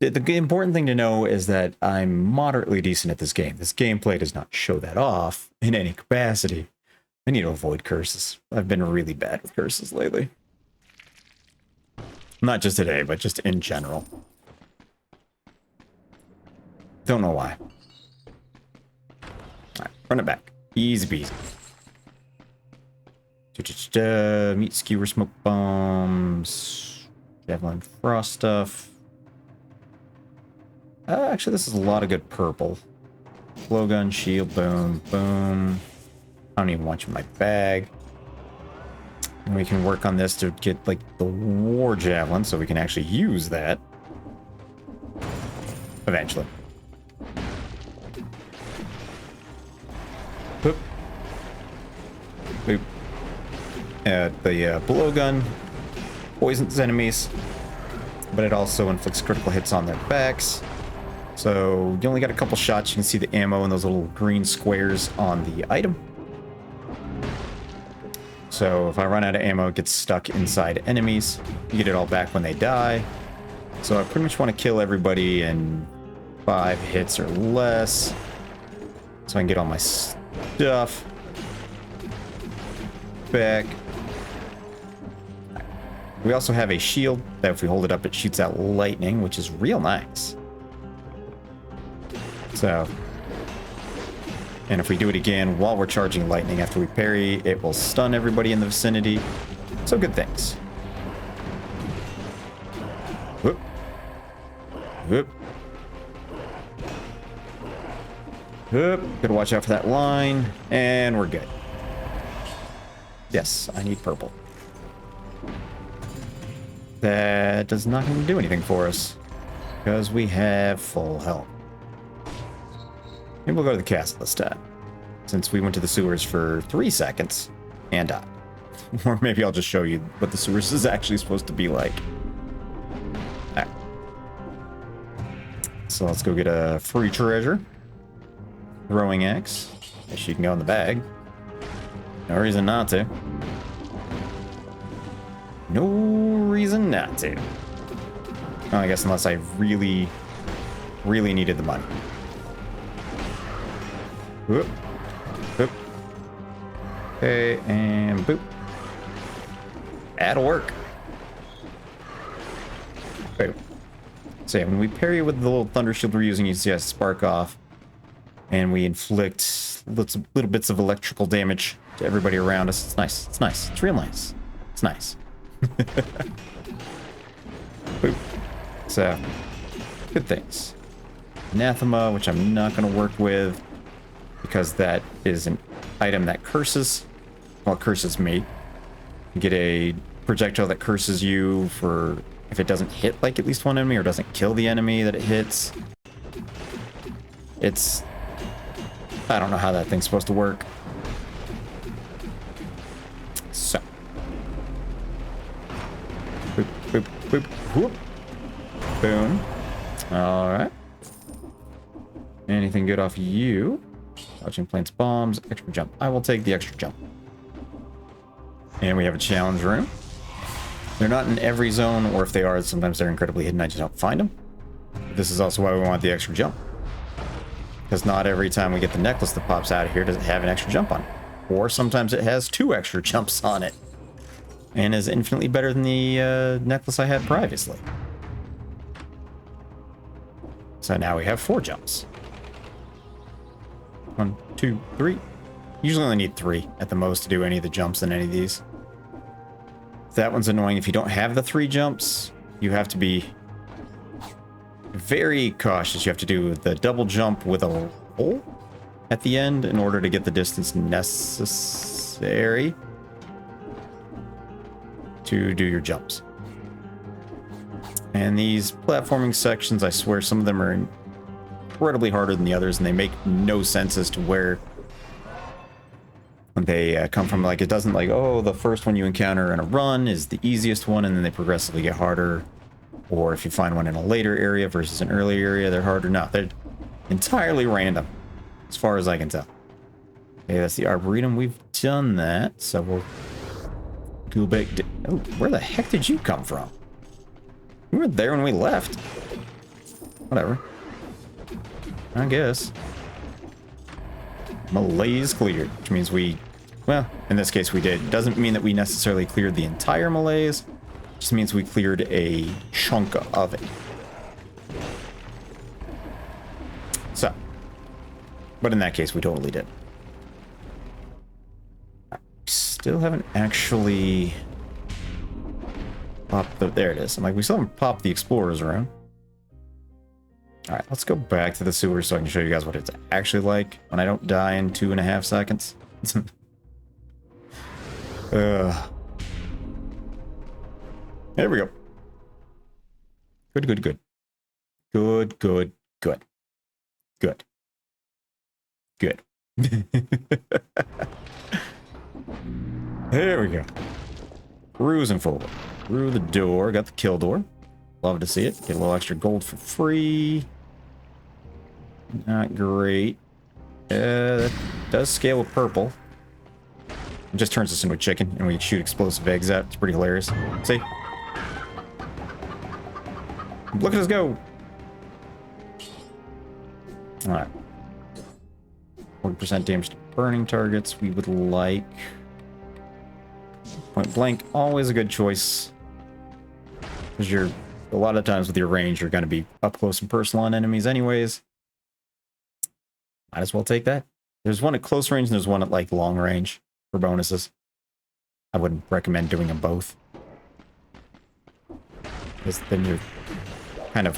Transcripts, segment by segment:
the important thing to know is that I'm moderately decent at this game. This gameplay does not show that off in any capacity. I need to avoid curses. I've been really bad with curses lately. Not just today, but just in general. Don't know why. Alright, run it back. Easy peasy. Meat skewer, smoke bombs, javelin frost stuff. Actually, this is a lot of good purple. Blowgun, shield, boom, boom. I don't even want you in my bag. And we can work on this to get like the war javelin, so we can actually use that eventually. Boop. Boop. The blowgun poisons enemies, but it also inflicts critical hits on their backs. So you only got a couple shots. You can see the ammo in those little green squares on the item. So if I run out of ammo, it gets stuck inside enemies. You get it all back when they die. So I pretty much want to kill everybody in 5 hits or less, so I can get all my stuff back. We also have a shield that if we hold it up, it shoots out lightning, which is real nice. So, and if we do it again while we're charging lightning after we parry, it will stun everybody in the vicinity. So good things. Whoop. Whoop. Whoop. Gotta watch out for that line. And we're good. Yes, I need purple. That does not even do anything for us, because we have full health. Maybe we'll go to the castle this time, since we went to the sewers for 3 seconds and died. Or maybe I'll just show you what the sewers is actually supposed to be like. Alright. So let's go get a free treasure. Throwing axe. Guess you can go in the bag. No reason not to. No reason not to. Oh, I guess unless I really, really needed the money. Whoop. Whoop. Okay, and boop. That'll work. Boop. So yeah, when we parry with the little thunder shield we're using, you see us spark off. And we inflict little bits of electrical damage to everybody around us. It's nice. It's nice. It's real nice. It's nice. Boop. So, good things. Anathema, which I'm not going to work with, because that is an item that curses. Well, it curses me. You get a projectile that curses you for if it doesn't hit like at least one enemy or doesn't kill the enemy that it hits. It's... I don't know how that thing's supposed to work. So. Boop, boop, boop, whoop. Boom. Alright. Anything good off you? Dodging plants, bombs, extra jump. I will take the extra jump. And we have a challenge room. They're not in every zone, or if they are, sometimes they're incredibly hidden. I just don't find them. This is also why we want the extra jump. Because not every time we get the necklace that pops out of here does it have an extra jump on it. Or sometimes it has 2 extra jumps on it. And is infinitely better than the necklace I had previously. So now we have 4 jumps. 1, 2, 3. Usually only need 3 at the most to do any of the jumps in any of these. That one's annoying. If you don't have the 3 jumps, you have to be very cautious. You have to do the double jump with a roll at the end in order to get the distance necessary to do your jumps. And these platforming sections, I swear some of them are incredibly harder than the others, and they make no sense as to where they come from. Like, it doesn't like, oh, the first one you encounter in a run is the easiest one, and then they progressively get harder. Or if you find one in a later area versus an earlier area, they're harder. No, they're entirely random, as far as I can tell. Okay, that's the Arboretum. We've done that, so we'll go back. Oh, where the heck did you come from? We weren't there when we left. Whatever. I guess. Malaise cleared, which means we... Well, in this case we did. Doesn't mean that we necessarily cleared the entire malaise. Just means we cleared a chunk of it. So. But in that case, we totally did. Still haven't actually popped the... There it is. I'm like, we still haven't popped the explorers around. Alright, let's go back to the sewers so I can show you guys what it's actually like when I don't die in 2.5 seconds. There we go. Good, good, good. Good, good, good. Good. Good. There we go. Cruising forward. Through the door. Got the kill door. Love to see it. Get a little extra gold for free. Not great. That does scale with purple. It just turns us into a chicken, and we shoot explosive eggs out. It's pretty hilarious. See? Look at us go! Alright. 40% damage to burning targets. We would like... Point blank, always a good choice. Because you're... A lot of times with your range, you're going to be up close and personal on enemies anyways. Might as well take that. There's one at close range and there's one at like long range for bonuses. I wouldn't recommend doing them both. Because then you're kind of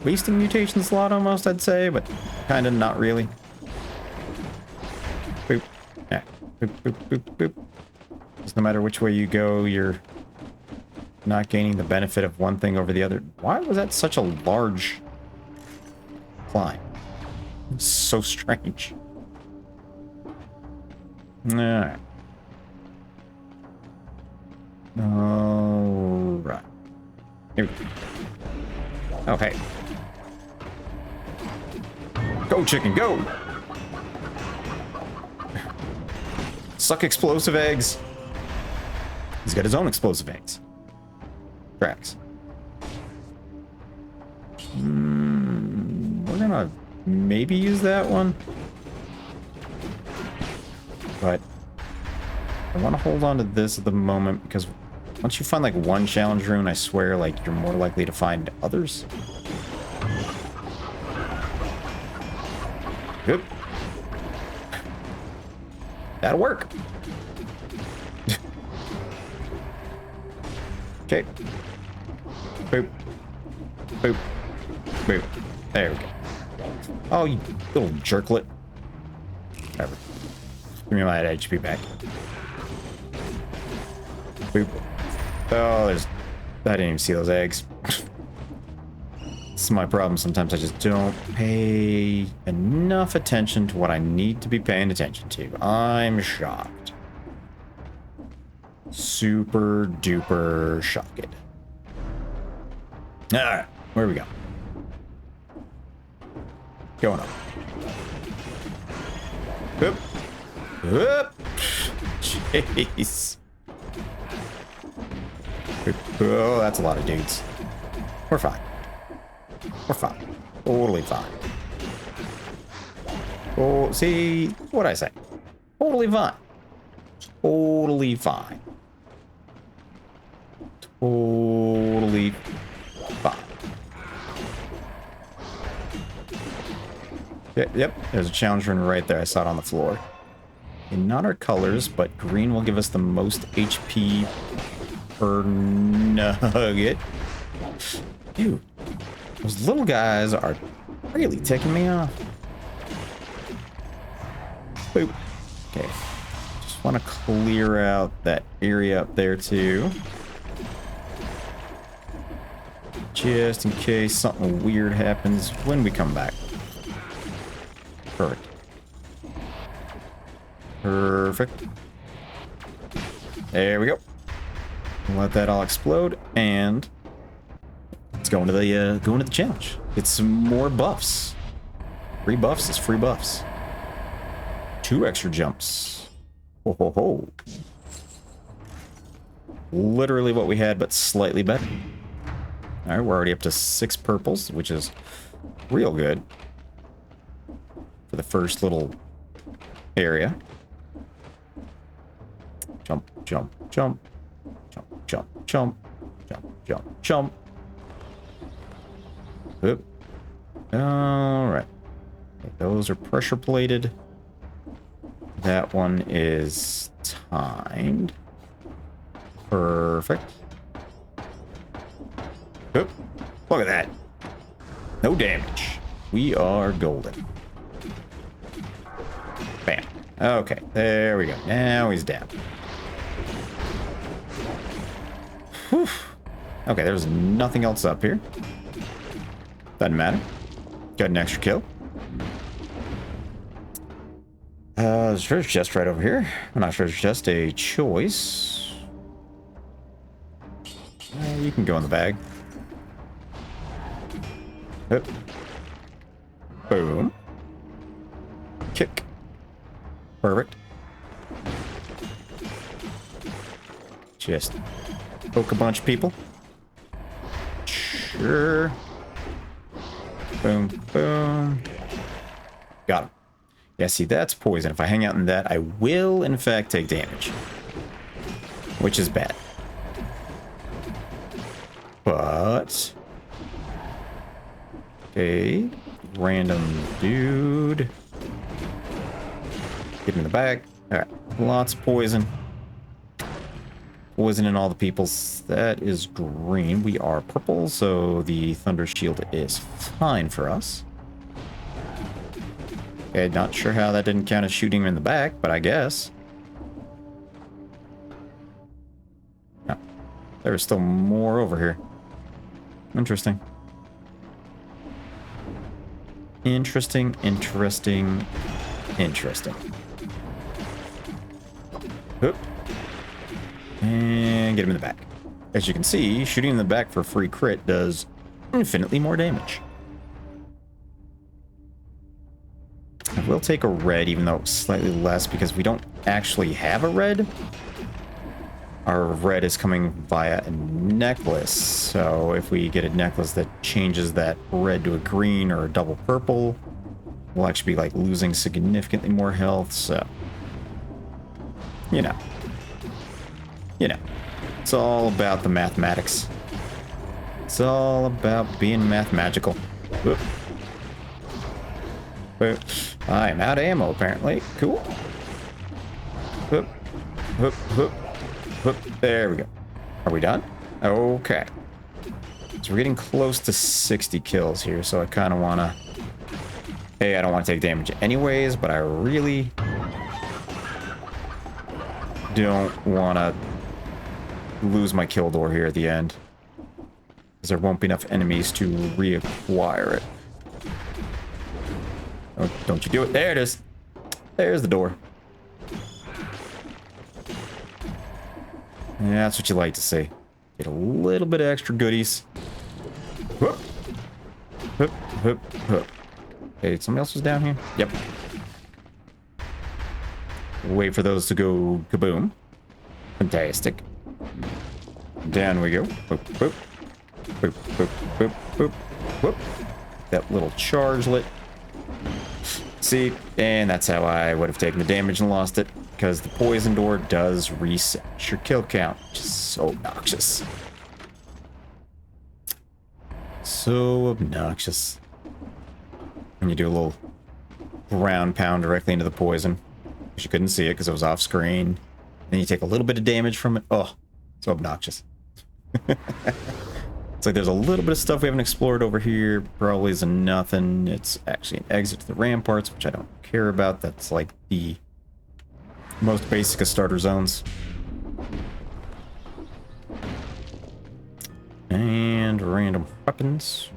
wasting mutation slot almost, I'd say, but kind of not really. Boop. Yeah. Boop, boop, boop, boop. Because no matter which way you go, you're not gaining the benefit of one thing over the other. Why was that such a large climb? It's so strange. Alright. Alright. Here we go. Okay. Go, chicken, go! Suck explosive eggs. He's got his own explosive eggs. Tracks. We're gonna maybe use that one. But I want to hold on to this at the moment because once you find like one challenge rune, I swear like you're more likely to find others. Yep. That'll work. Okay. Boop. Boop. Boop. There we go. Oh, you little jerklet. Whatever. Give me my HP back. Boop. Oh, there's... I didn't even see those eggs. This is my problem. Sometimes I just don't pay enough attention to what I need to be paying attention to. I'm shocked. Super duper shocked. Alright, where we go? Going up. Whoop. Whoop. Jeez. Oh, that's a lot of dudes. We're fine. We're fine. Totally fine. Oh, see what'd I say? Totally fine. Totally fine. Totally fine. Yep, there's a challenge rune right there. I saw it on the floor. And not our colors, but green will give us the most HP per nugget. Dude, those little guys are really ticking me off. Boop. Okay. Just want to clear out that area up there too. Just in case something weird happens when we come back. Perfect. Perfect. There we go. Let that all explode, and let's go into the challenge. Get some more buffs. Free buffs is free buffs. 2 extra jumps. Ho ho ho. Literally what we had, but slightly better. All right, we're already up to 6 purples, which is real good for the first little area. Jump, jump, jump, jump, jump, jump, jump, jump, jump. Oop. All right. Those are pressure plated. That one is timed. Perfect. Oop. Look at that. No damage. We are golden. Bam. Okay, there we go. Now he's down. Whew. Okay, there's nothing else up here. Doesn't matter. Got an extra kill. There's a treasure chest right over here. Well, not treasure chest, a choice. You can go in the bag. Oop. Boom. Kick. Perfect. Just poke a bunch of people. Sure. Boom, boom. Got him. Yeah, see, that's poison. If I hang out in that, I will, in fact, take damage. Which is bad. But... okay. Random dude. Get in the bag. Alright. Lots of poison. Poison in all the peoples. That is green. We are purple, so the thunder shield is fine for us. Okay, not sure how that didn't count as shooting him in the back, but I guess. No. There's still more over here. Interesting. Interesting, interesting, interesting. Oop. And get him in the back. As you can see, shooting in the back for free crit does infinitely more damage. I will take a red, even though it's slightly less, because we don't actually have a red. Our red is coming via a necklace, so if we get a necklace that changes that red to a green or a double purple, we'll actually be like losing significantly more health, so... you know. You know. It's all about the mathematics. It's all about being mathemagical. Whoop. Whoop. I'm out of ammo, apparently. Cool. Whoop. Whoop. Whoop. Whoop. There we go. Are we done? Okay. So we're getting close to 60 kills here, so I kind of want to... hey, I don't want to take damage anyways, but I really don't want to lose my kill door here at the end, because there won't be enough enemies to reacquire it. Oh, don't you do it. There it is. There's the door. Yeah, that's what you like to see. Get a little bit of extra goodies. Whoop. Whoop, whoop, whoop. Hey, somebody else was down here? Yep. Wait for those to go kaboom. Fantastic. Down we go. Whoop, whoop. Whoop, whoop, whoop, whoop, whoop. That little charge lit. See, and that's how I would have taken the damage and lost it, because the poison door does reset your kill count, which is so obnoxious. So obnoxious. When you do a little ground pound directly into the poison, because you couldn't see it because it was off screen. Then you take a little bit of damage from it. Oh, so obnoxious. It's like there's a little bit of stuff we haven't explored over here. Probably is nothing. It's actually an exit to the ramparts, which I don't care about. That's like the most basic of starter zones. And random weapons.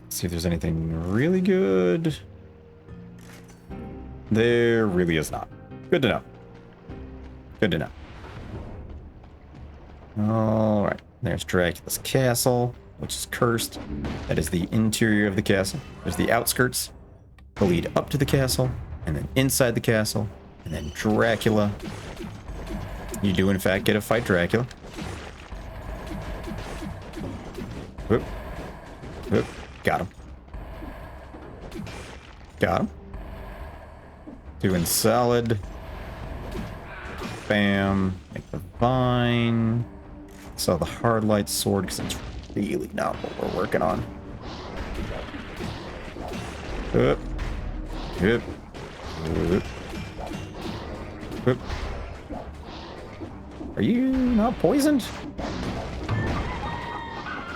Let's see if there's anything really good. There really is not. Good to know. Good to know. Alright, there's Dracula's castle, which is cursed. That is the interior of the castle. There's the outskirts. They'll lead up to the castle, and then inside the castle, and then Dracula. You do, in fact, get to fight Dracula. Whoop. Whoop. Got him. Got him. Doing solid. Bam. Make the vine. So the hard light sword, because it's really not what we're working on. Whoop. Whoop. Whoop. Whoop. Are you not poisoned?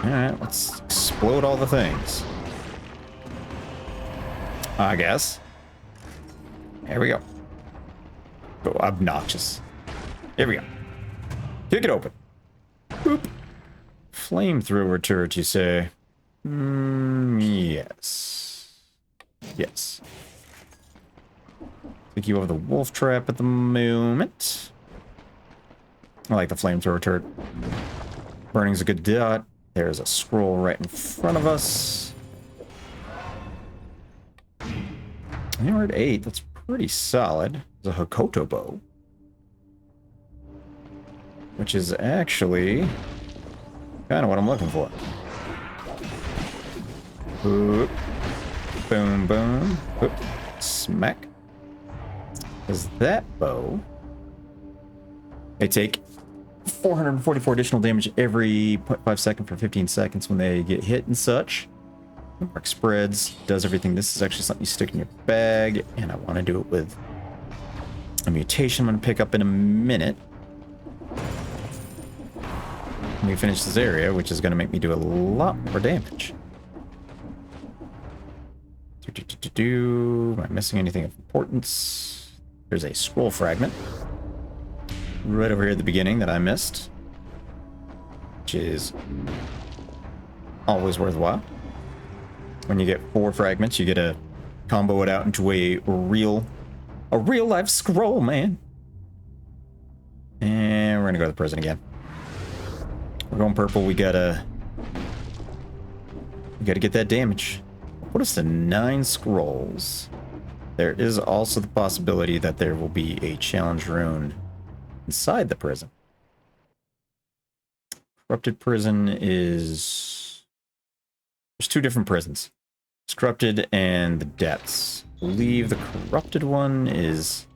Alright, let's explode all the things. I guess. There we go. Oh, obnoxious. Here we go. Kick it open. Boop. Flamethrower turret, you say? Yes. Yes. Think you over the wolf trap at the moment. I like the flamethrower turret. Burning's a good dot. There's a scroll right in front of us. And we're at 8. That's pretty solid. There's a Hakoto bow. Which is actually kind of what I'm looking for. Boop. Boom, boom. Boop. Smack. Because that bow... They take 444 additional damage every 0.5 second for 15 seconds when they get hit and such. The mark spreads, does everything. This is actually something you stick in your bag, and I want to do it with a mutation I'm going to pick up in a minute. When we finish this area, which is going to make me do a lot more damage. Am I missing anything of importance? There's a scroll fragment right over here at the beginning that I missed, which is always worthwhile. When you get 4 fragments, you get to combo it out into a real life scroll, man. And we're gonna go to the prison again. We're going purple. We gotta get that damage. What is the 9 scrolls? There is also the possibility that there will be a challenge rune inside the prison. Corrupted prison is... There's 2 different prisons. It's corrupted and the depths. I believe the corrupted one is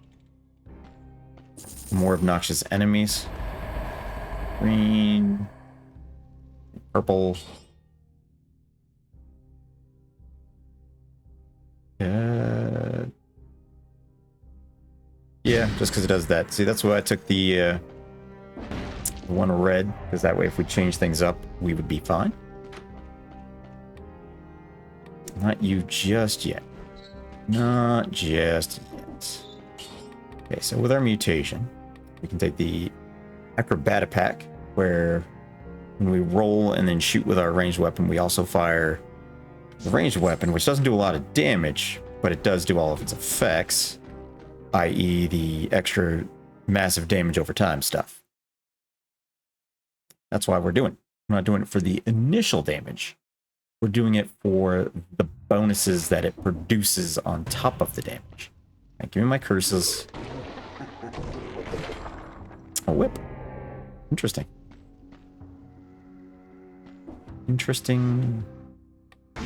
more obnoxious enemies. Green. Purple. Yeah, just because it does that. See, that's why I took the one red, because that way if we change things up, we would be fine. Not you just yet. Not just yet. Okay, so with our mutation, we can take the acrobatic pack, where when we roll and then shoot with our ranged weapon, we also fire the ranged weapon, which doesn't do a lot of damage, but it does do all of its effects, i.e. the extra massive damage over time stuff. That's why we're doing it. We're not doing it for the initial damage. We're doing it for the bonuses that it produces on top of the damage. Right, give me my curses. A whip. Interesting. Interesting.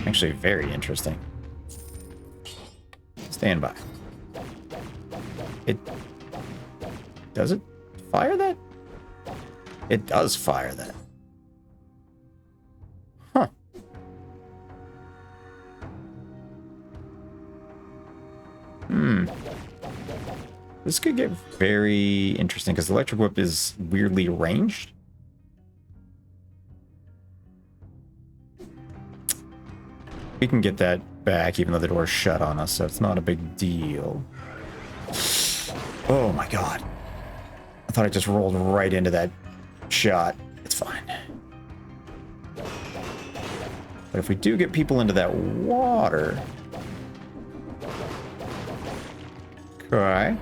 Actually, very interesting. Stand by. Does it fire that? It does fire that. Huh. This could get very interesting because the electric whip is weirdly ranged. We can get that back even though the door's shut on us, so it's not a big deal. Oh my god. I thought I just rolled right into that shot. It's fine. But if we do get people into that water... Okay.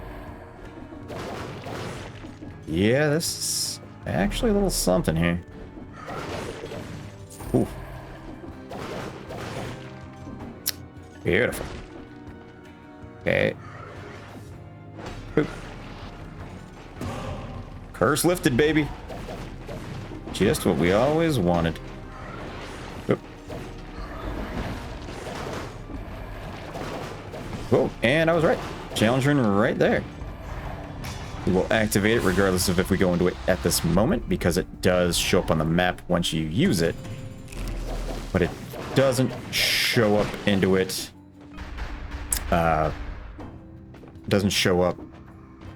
Yeah, this is actually a little something here. Ooh. Beautiful. Okay. Boop. Curse lifted, baby. Just what we always wanted. Oop. Whoa, and I was right. Challenge rune right there. We will activate it regardless of if we go into it at this moment, because it does show up on the map once you use it. But it doesn't show up into it. Doesn't show up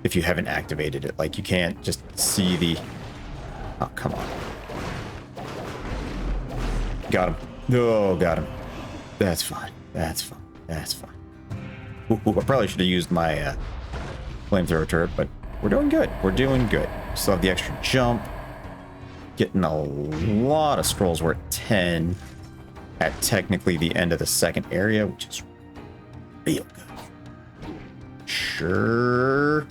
if you haven't activated it. Like, you can't just see the... Oh, come on. Got him. Oh, got him. That's fine. That's fine. That's fine. Ooh, I probably should have used my flamethrower turret, but we're doing good. We're doing good. Still have the extra jump. Getting a lot of scrolls. We're at 10 at technically the end of the second area, which is real good. Sure.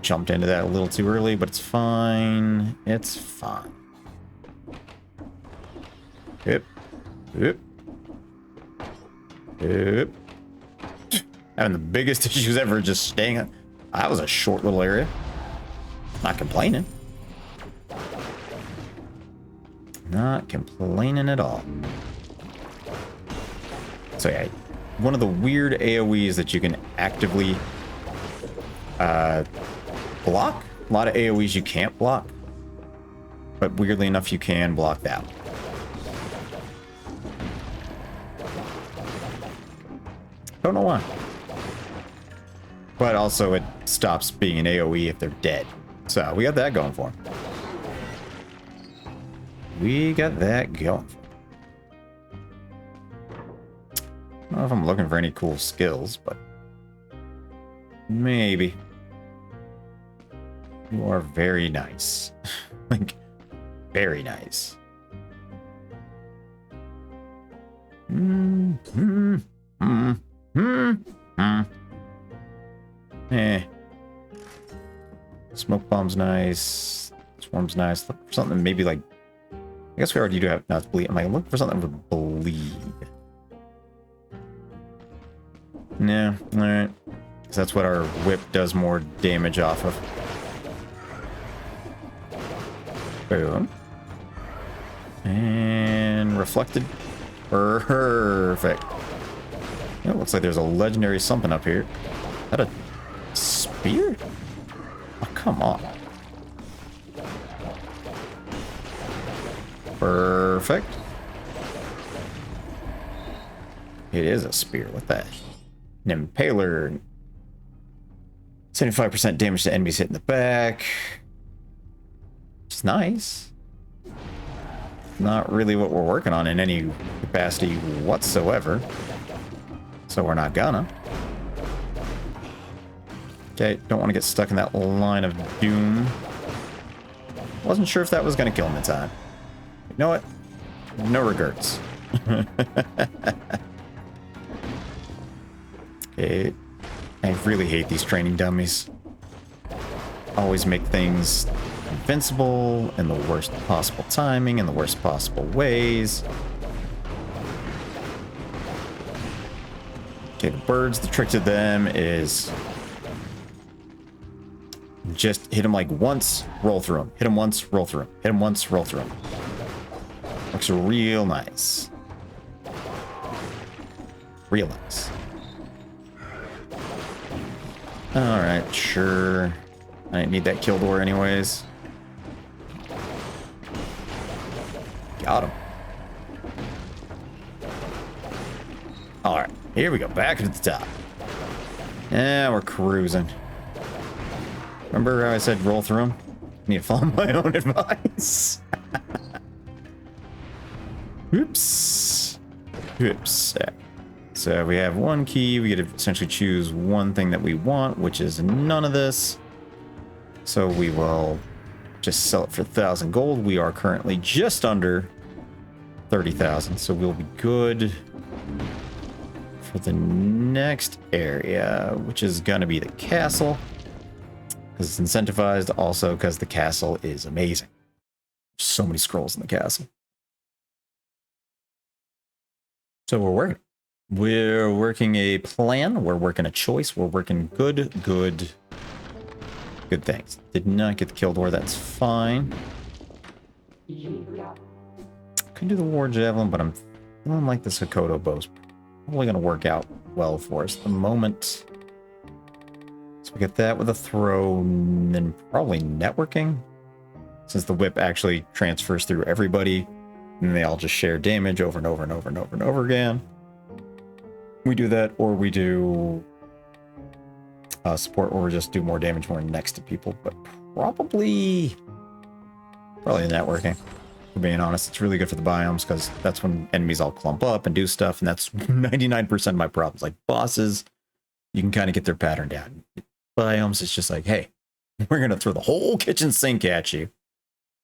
Jumped into that a little too early, but it's fine. It's fine. Yep. Yep. Yep. Having the biggest issues ever just staying on. That was a short little area. Not complaining. Not complaining at all. So yeah, one of the weird AoEs that you can actively block. A lot of AoEs you can't block. But weirdly enough, you can block that one. Don't know why. But also it stops being an AoE if they're dead. So we got that going for them. We got that going. I don't know if I'm looking for any cool skills, but maybe. You are very nice. Like, very nice. Smoke bomb's nice. Swarm's nice. Look for something maybe like... I guess we already do have... No, it's bleed. I'm like, look for something with bleed. No, alright. Because that's what our whip does more damage off of. Boom. And reflected. Perfect. It looks like there's a legendary something up here. Is that a spear? Oh, come on. Perfect. It is a spear. What the? An impaler. 75% damage to enemies hit in the back. It's nice. Not really what we're working on in any capacity whatsoever. So we're not gonna. Okay, don't want to get stuck in that line of doom. Wasn't sure if that was gonna kill him in time. You know what? No regrets. Okay. I really hate these training dummies. Always make things invincible in the worst possible timing, in the worst possible ways. Okay, the birds, the trick to them is just hit them like once, roll through them. Hit them once, roll through them. Hit them once, roll through them. Looks real nice. Real nice. Alright, sure. I didn't need that kill door anyways. Got him. Alright, here we go. Back to the top. Yeah, we're cruising. Remember how I said roll through them? Need to follow my own advice. Oops. Oops. So we have one key. We get to essentially choose one thing that we want, which is none of this. So we will just sell it for 1,000 gold. We are currently just under 30,000, so we'll be good for the next area, which is gonna be the castle, because it's incentivized, also because the castle is amazing. So many scrolls in the castle. So we're working. We're working a plan. We're working a choice. We're working good Good things. Did not get the kill door. That's fine. Can do the war javelin, but I'm feeling like the Sakoto bow's probably going to work out well for us at the moment. So we get that with a throw, and then probably networking, since the whip actually transfers through everybody, and they all just share damage over and over and over and over and over again. We do that, or we do support, or we just do more damage more next to people, but probably networking. For being honest, it's really good for the biomes, because that's when enemies all clump up and do stuff, and that's 99% of my problems. Like bosses, you can kind of get their pattern down. Biomes, it's just like, hey, we're going to throw the whole kitchen sink at you,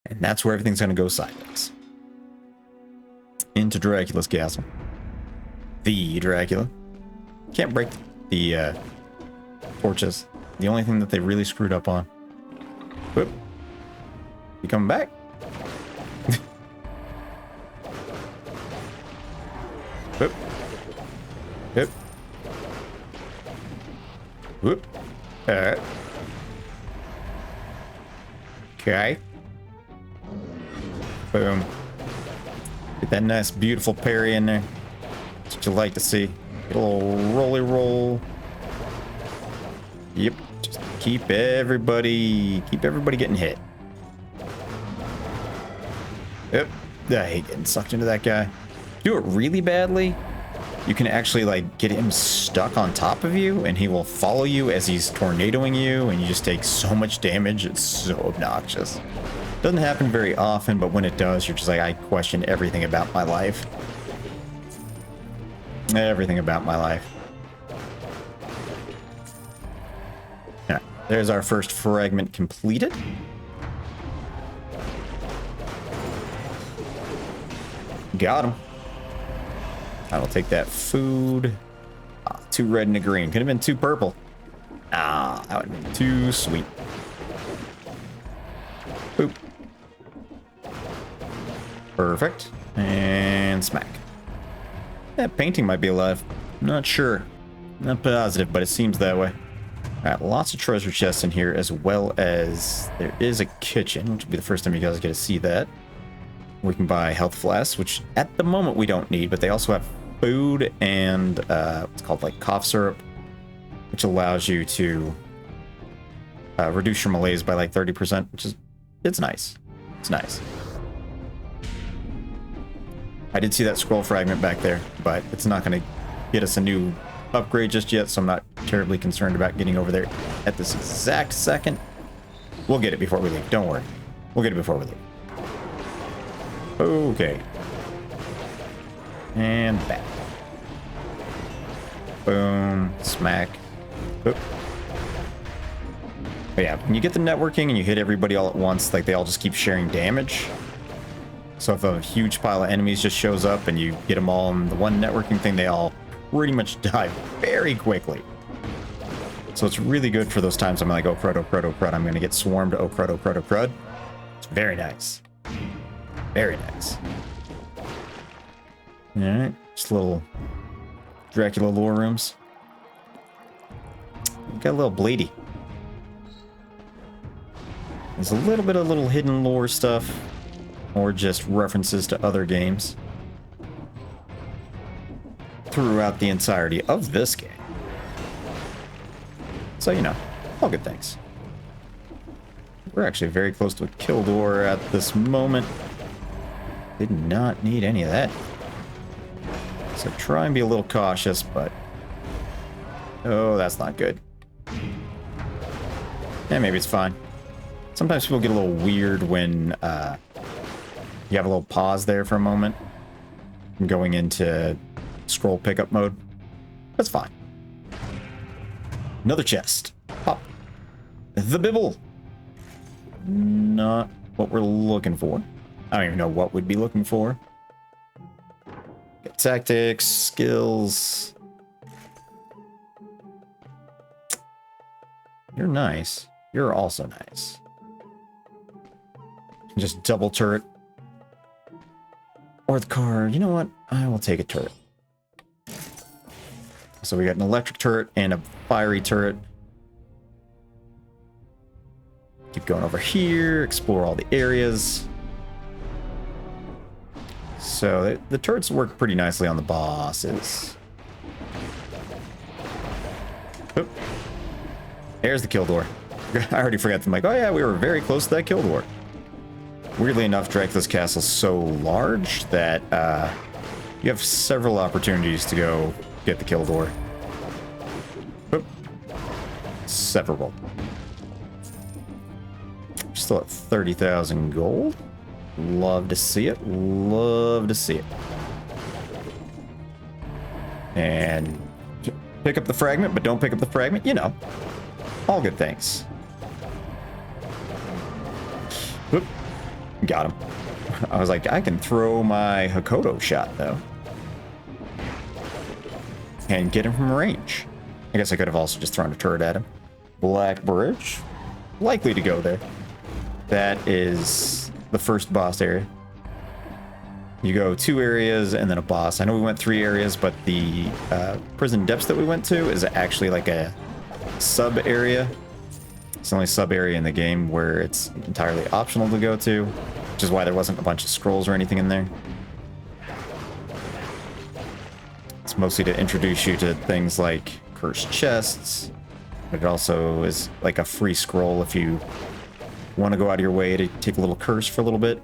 and that's where everything's going to go sideways. Into Dracula's castle. The Dracula. Can't break the torches. The only thing that they really screwed up on. Whoop. You coming back? Whoop. Whoop. Whoop. Alright. Okay. Boom. Get that nice, beautiful parry in there. That's what you like to see. Get a little rolly roll. Yep. Just keep everybody getting hit. Yep. I hate getting sucked into that guy. Do it really badly, you can actually like get him stuck on top of you, and he will follow you as he's tornadoing you, and you just take so much damage. It's so obnoxious. Doesn't happen very often, but when it does, you're just like, I question everything about my life. Everything about my life. Yeah, there's our first fragment completed. Got him. I will take that food. Ah, 2 red and a green. Could have been 2 purple. Ah, that would have been too sweet. Boop. Perfect. And smack. That painting might be alive. Not sure. Not positive, but it seems that way. Alright, lots of treasure chests in here, as well as there is a kitchen, which will be the first time you guys get to see that. We can buy health flasks, which at the moment we don't need, but they also have food and what's called like cough syrup, which allows you to reduce your malaise by like 30%, which is, it's nice. It's nice. I did see that scroll fragment back there, but it's not going to get us a new upgrade just yet, so I'm not terribly concerned about getting over there at this exact second. We'll get it before we leave. Don't worry. We'll get it before we leave. Okay. And back. Boom. Smack. Oop. But yeah, when you get the networking and you hit everybody all at once, like they all just keep sharing damage. So if a huge pile of enemies just shows up and you get them all in the one networking thing, they all pretty much die very quickly. So it's really good for those times I'm like, oh crud, oh crud, oh crud, I'm going to get swarmed, oh crud, oh crud, oh crud. It's very nice. Very nice. Alright, just little Dracula lore rooms. Got a little bleedy. There's a little bit of little hidden lore stuff, or just references to other games throughout the entirety of this game. So, you know, all good things. We're actually very close to a kill door at this moment. Did not need any of that. So try and be a little cautious, but... oh, that's not good. Yeah, maybe it's fine. Sometimes people get a little weird when you have a little pause there for a moment. Going into scroll pickup mode. That's fine. Another chest. Pop. The Bibble. Not what we're looking for. I don't even know what we'd be looking for. Got tactics, skills. You're nice. You're also nice. Just double turret. Or the card. You know what? I will take a turret. So we got an electric turret and a fiery turret. going over here, explore all the areas. So the turrets work pretty nicely on the bosses. Oop. There's the kill door. I already forgot. I'm like, oh yeah, we were very close to that kill door. Weirdly enough, Dracula's Castle is so large that you have several opportunities to go get the kill door. Oop. Several. Still at 30,000 gold. Love to see it. Love to see it. And pick up the fragment, but don't pick up the fragment. You know, all good things. Whoop. Got him. I was like, I can throw my Hakoto shot, though. And get him from range. I guess I could have also just thrown a turret at him. Black Bridge. Likely to go there. That is the first boss area. You go 2 areas and then a boss. I know we went 3 areas, but the prison depths that we went to is actually like a sub area. It's the only sub area in the game where it's entirely optional to go to, which is why there wasn't a bunch of scrolls or anything in there. It's mostly to introduce you to things like cursed chests, but it also is like a free scroll if you want to go out of your way to take a little curse for a little bit.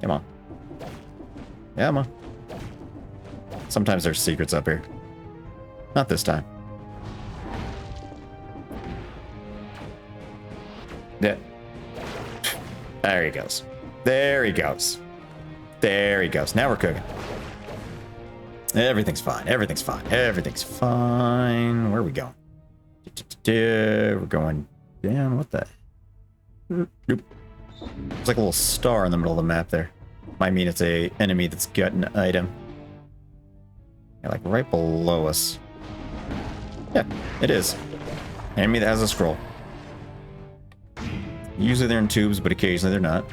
Come on. Yeah, come on. Sometimes there's secrets up here. Not this time. Yeah. There he goes. There he goes. There he goes. Now we're cooking. Everything's fine. Everything's fine. Everything's fine. Where are we going? We're going down. What the? Nope. There's like a little star in the middle of the map there. Might mean it's a enemy that's got an item. Yeah, like right below us. Yeah, it is. Enemy that has a scroll. Usually they're in tubes, but occasionally they're not.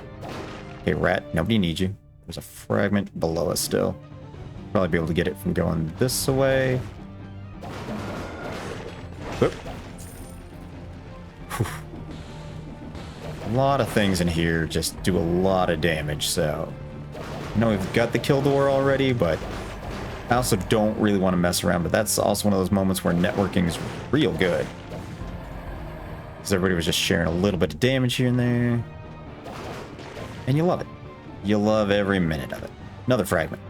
Okay, rat, nobody needs you. There's a fragment below us still. Probably be able to get it from going this way. Whoop. Whew. A lot of things in here just do a lot of damage, so... I know we've got the kill door already, but I also don't really want to mess around, but that's also one of those moments where networking is real good. Because everybody was just sharing a little bit of damage here and there. And you love it. You love every minute of it. Another fragment.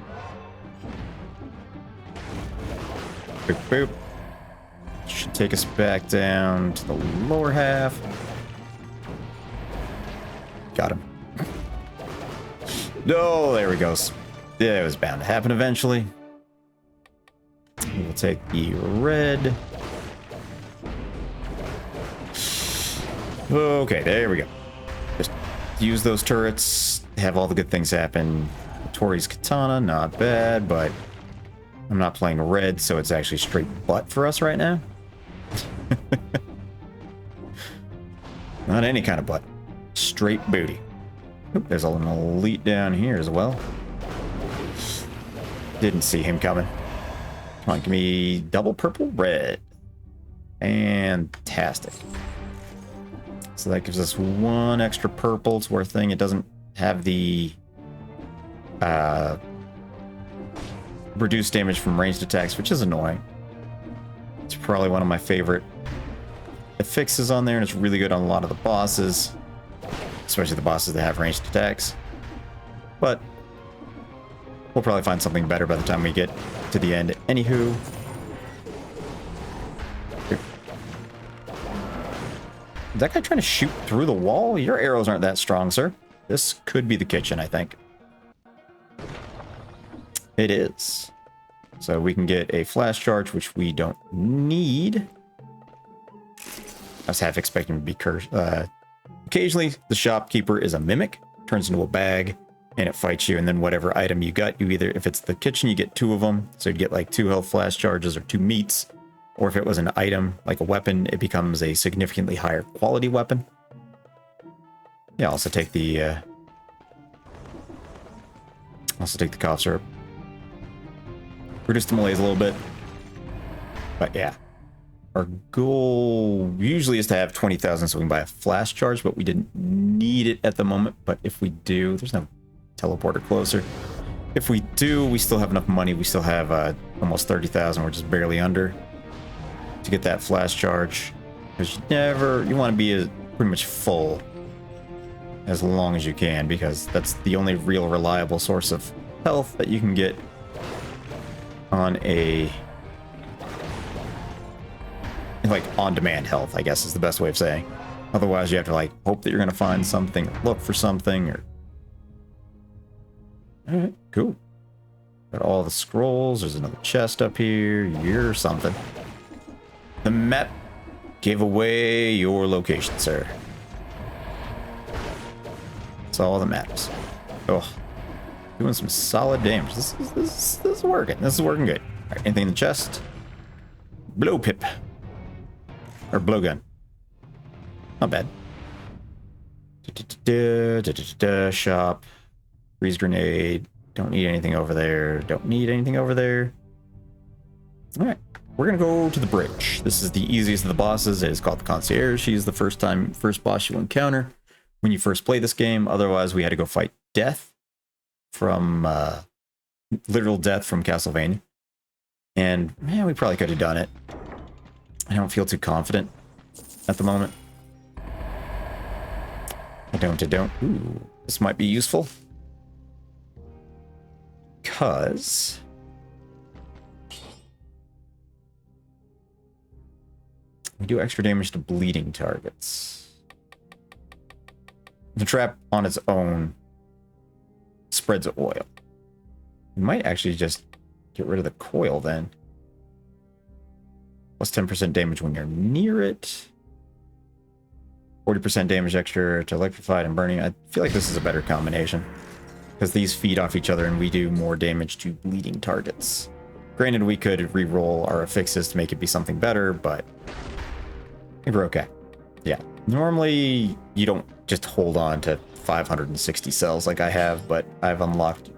Boop, boop. Should take us back down to the lower half. Got him. No, there he goes. Yeah, it was bound to happen eventually. We'll take the red. Okay, there we go. Just use those turrets, have all the good things happen. Tori's katana, not bad, but I'm not playing red, so it's actually straight butt for us right now. Not any kind of butt. Straight booty. Oop, there's an elite down here as well. Didn't see him coming. Come on, give me double purple, red. Fantastic. So that gives us 1 extra purple. It's worth thing. It doesn't have the reduced damage from ranged attacks, which is annoying. It's probably one of my favorite affixes on there, and it's really good on a lot of the bosses, especially the bosses that have ranged attacks. But we'll probably find something better by the time we get to the end. Anywho. Is that guy trying to shoot through the wall? Your arrows aren't that strong, sir. This could be the kitchen, I think. It is. So we can get a flash charge, which we don't need. I was half expecting to be cursed. Occasionally, the shopkeeper is a mimic, turns into a bag, and it fights you. And then whatever item you got, you either, if it's the kitchen, you get 2 of them. So you'd get like 2 health flash charges or 2 meats. Or if it was an item, like a weapon, it becomes a significantly higher quality weapon. Yeah, also take the cough syrup. Reduce the malaise a little bit. But yeah. Our goal usually is to have 20,000 so we can buy a flash charge, but we didn't need it at the moment. But if we do, there's no teleporter closer. If we do, we still have enough money. We still have almost 30,000. We're just barely under to get that flash charge. Because you want to be pretty much full as long as you can, because that's the only real reliable source of health that you can get on a, like, on-demand health, I guess is the best way of saying. Otherwise, you have to, like, hope that you're going to find something, or look for something, or... Alright, cool. Got all the scrolls. There's another chest up here. You're something. The map gave away your location, sir. It's all the maps. Oh, doing some solid damage. This is working. This is working good. All right, anything in the chest? Blow pip. Or blowgun. Not bad. Shop. Freeze grenade. Don't need anything over there. Don't need anything over there. All right. We're going to go to the bridge. This is the easiest of the bosses. It is called the concierge. She's the first boss you encounter when you first play this game. Otherwise, we had to go fight death from, literal death from Castlevania. And, man, we probably could have done it. I don't feel too confident at the moment. I don't. Ooh, this might be useful. Because... we do extra damage to bleeding targets. The trap on its own spreads oil. You might actually just get rid of the coil then. Plus 10% damage when you're near it. 40% damage extra to electrified and burning. I feel like this is a better combination, because these feed off each other and we do more damage to bleeding targets. Granted, we could re-roll our affixes to make it be something better, but I think we're okay. Yeah. Normally, you don't just hold on to 560 cells like I have, but I've unlocked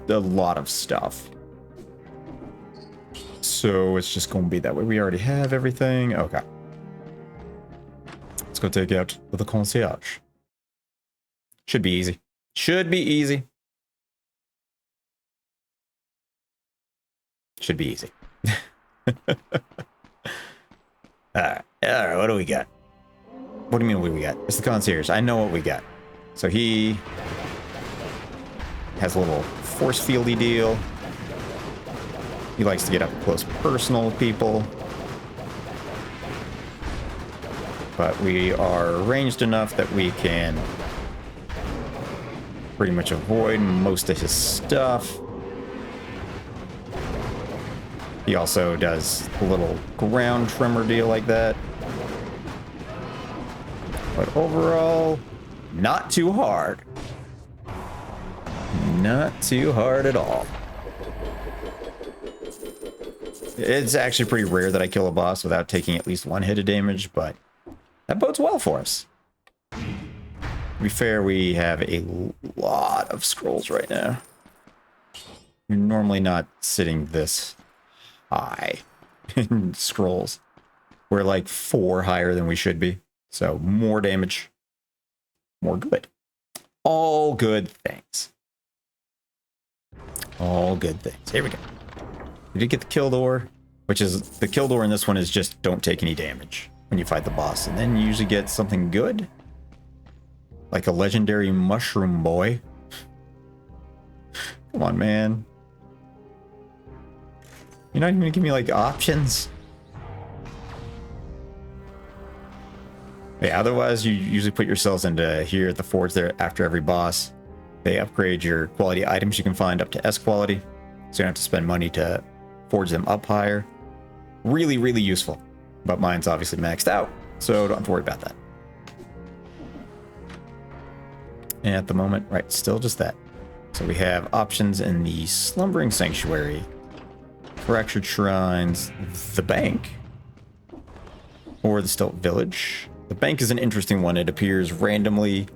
a lot of stuff. So it's just going to be that way. We already have everything. Okay. Let's go take out the concierge. Should be easy. Should be easy. Should be easy. Alright, what do we got? What do you mean what do we got? It's the concierge. I know what we got. So he has a little force fieldy deal. He likes to get up close personal with people. But we are ranged enough that we can pretty much avoid most of his stuff. He also does a little ground tremor deal like that. But overall, not too hard. Not too hard at all. It's actually pretty rare that I kill a boss without taking at least one hit of damage, but that bodes well for us. To be fair, we have a lot of scrolls right now. You're normally not sitting this high in scrolls. We're like 4 higher than we should be. So more damage, more good. All good things. All good things. Here we go. We did get the kill door, which is the kill door in this one is just don't take any damage when you fight the boss. And then you usually get something good. Like a legendary mushroom boy. Come on, man. You're not even gonna give me, like, options? Yeah, otherwise you usually put yourselves into here at the forge there after every boss. They upgrade your quality items you can find up to S quality. So you don't have to spend money to forge them up higher. Really, really useful. But mine's obviously maxed out, so don't have to worry about that. And at the moment, right, still just that. So we have options in the Slumbering Sanctuary, Fractured Shrines, the Bank, or the Stilt Village. The Bank is an interesting one. It appears randomly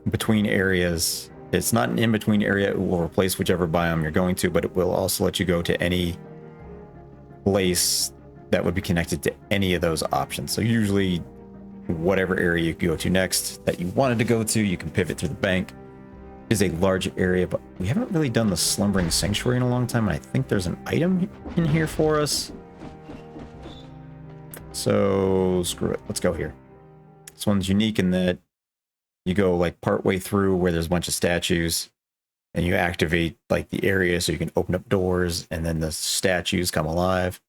between areas. It's not an in-between area. It will replace whichever biome you're going to, but it will also let you go to any place that would be connected to any of those options. So usually whatever area you go to next that you wanted to go to, you can pivot through the bank. Is a large area, but we haven't really done the slumbering sanctuary in a long time, and I think there's an item in here for us. So screw it, let's go here. This one's unique in that you go like part way through where there's a bunch of statues, and you activate like the area so you can open up doors, and then the statues come alive.